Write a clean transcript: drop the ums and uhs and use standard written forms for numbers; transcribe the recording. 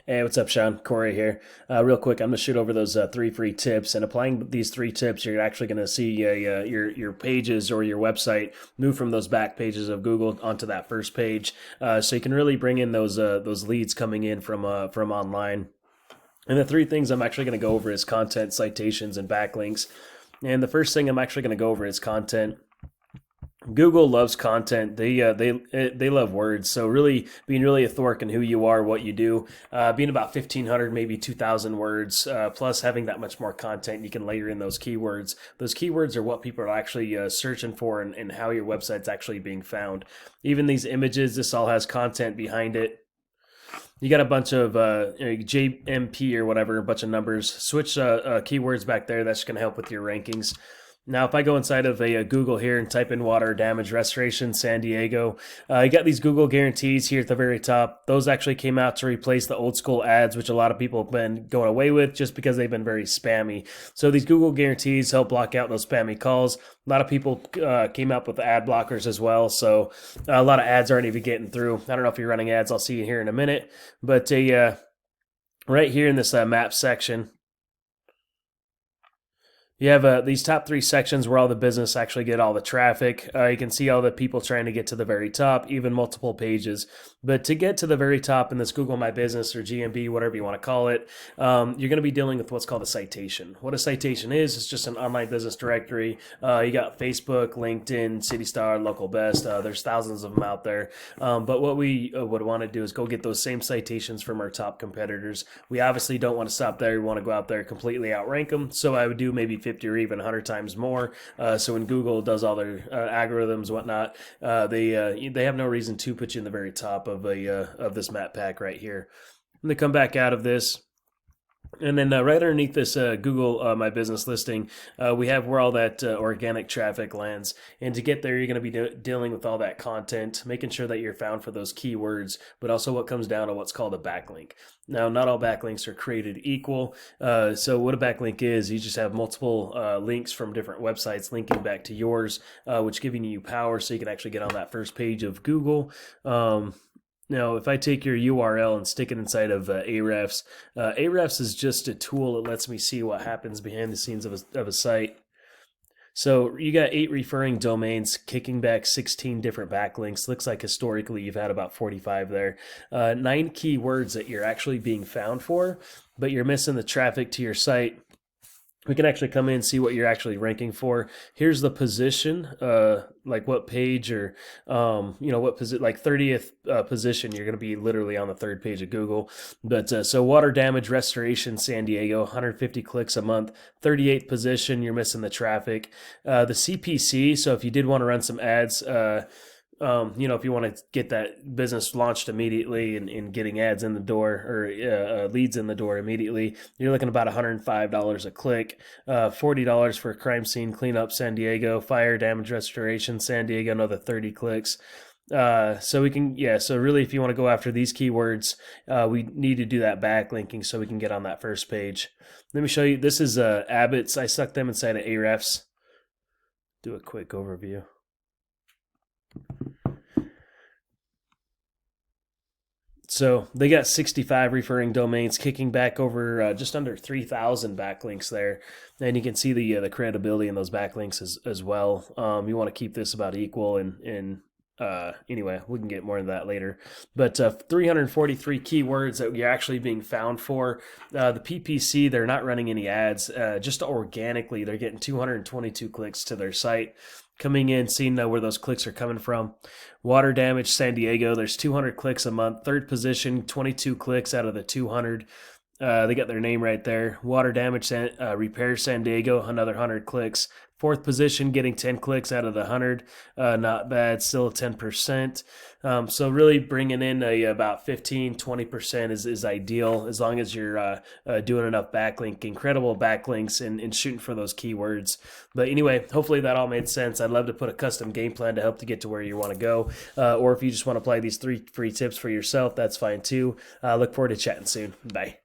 Hey, what's up, Shaun? Corey here. Real quick, I'm gonna shoot over those 3 free tips, and applying these 3 tips, you're actually gonna see your pages or your website move from those back pages of Google onto that first page, so you can really bring in those leads coming in from online. And the 3 things I'm actually gonna go over is content, citations, and backlinks. And the first thing I'm actually gonna go over is content. Google loves content. They love words. So really being really authoric in who you are, what you do, being about 1,500, maybe 2,000 words, plus having that much more content, you can layer in those keywords. Those keywords are what people are actually searching for, and how your website's actually being found. Even these images, this all has content behind it. You got a bunch of JMP or whatever, a bunch of numbers. Switch keywords back there. That's going to help with your rankings. Now, if I go inside of a Google here and type in water damage restoration San Diego, you got these Google guarantees here at the very top. Those actually came out to replace the old school ads, which a lot of people have been going away with just because they've been very spammy. So these Google guarantees help block out those spammy calls. A lot of people came up with ad blockers as well, so a lot of ads aren't even getting through. I don't know if you're running ads. I'll see you here in a minute. But right here in this map section, you have these top 3 sections where all the business actually get all the traffic. You can see all the people trying to get to the very top, even multiple pages. But to get to the very top in this Google My Business or GMB, whatever you want to call it, you're going to be dealing with what's called a citation. What a citation is, it's just an online business directory. You got Facebook, LinkedIn, CityStar, Local Best. There's thousands of them out there. But what we would want to do is go get those same citations from our top competitors. We obviously don't want to stop there. We want to go out there, completely outrank them. So I would do maybe 50 or even 100 times more. So when Google does all their algorithms, whatnot, they have no reason to put you in the very top of this map pack right here. I'm gonna come back out of this. And then right underneath this Google My Business listing, we have where all that organic traffic lands. And to get there, you're going to be dealing with all that content, making sure that you're found for those keywords, but also what comes down to what's called a backlink. Now, not all backlinks are created equal. So what a backlink is, you just have multiple links from different websites linking back to yours, which giving you power so you can actually get on that first page of Google. Now, if I take your URL and stick it inside of Ahrefs, Ahrefs is just a tool that lets me see what happens behind the scenes of a site. So you got 8 referring domains, kicking back 16 different backlinks. Looks like historically you've had about 45 there. 9 keywords that you're actually being found for, but you're missing the traffic to your site. We can actually come in and see what you're actually ranking for. Here's the position, like what page or, what position, like 30th position, you're going to be literally on the 3rd page of Google. But so water damage restoration, San Diego, 150 clicks a month, 38th position, you're missing the traffic. The CPC, so if you did want to run some ads, if you want to get that business launched immediately and getting ads in the door or leads in the door immediately, you're looking about $105 a click, $40 for crime scene cleanup San Diego, fire damage restoration San Diego, another 30 clicks. So really if you want to go after these keywords, we need to do that backlinking so we can get on that first page. Let me show you. This is Abbott's. I stuck them inside of Ahrefs. Do a quick overview. So they got 65 referring domains, kicking back over just under 3,000 backlinks there. And you can see the credibility in those backlinks as well. You want to keep this about equal, and anyway, we can get more into that later. But 343 keywords that you're actually being found for. The PPC, they're not running any ads. Just organically, they're getting 222 clicks to their site. Coming in, seeing where those clicks are coming from. Water damage San Diego, there's 200 clicks a month. 3rd position, 22 clicks out of the 200. They got their name right there. Water damage repair San Diego, another 100 clicks. 4th position, getting 10 clicks out of the 100. Not bad, still 10%. So really bringing in about 15-20% is ideal, as long as you're doing enough incredible backlinks and shooting for those keywords. But anyway, hopefully that all made sense. I'd love to put a custom game plan to help to get to where you want to go. Or if you just want to apply these 3 free tips for yourself, that's fine too. Look forward to chatting soon. Bye.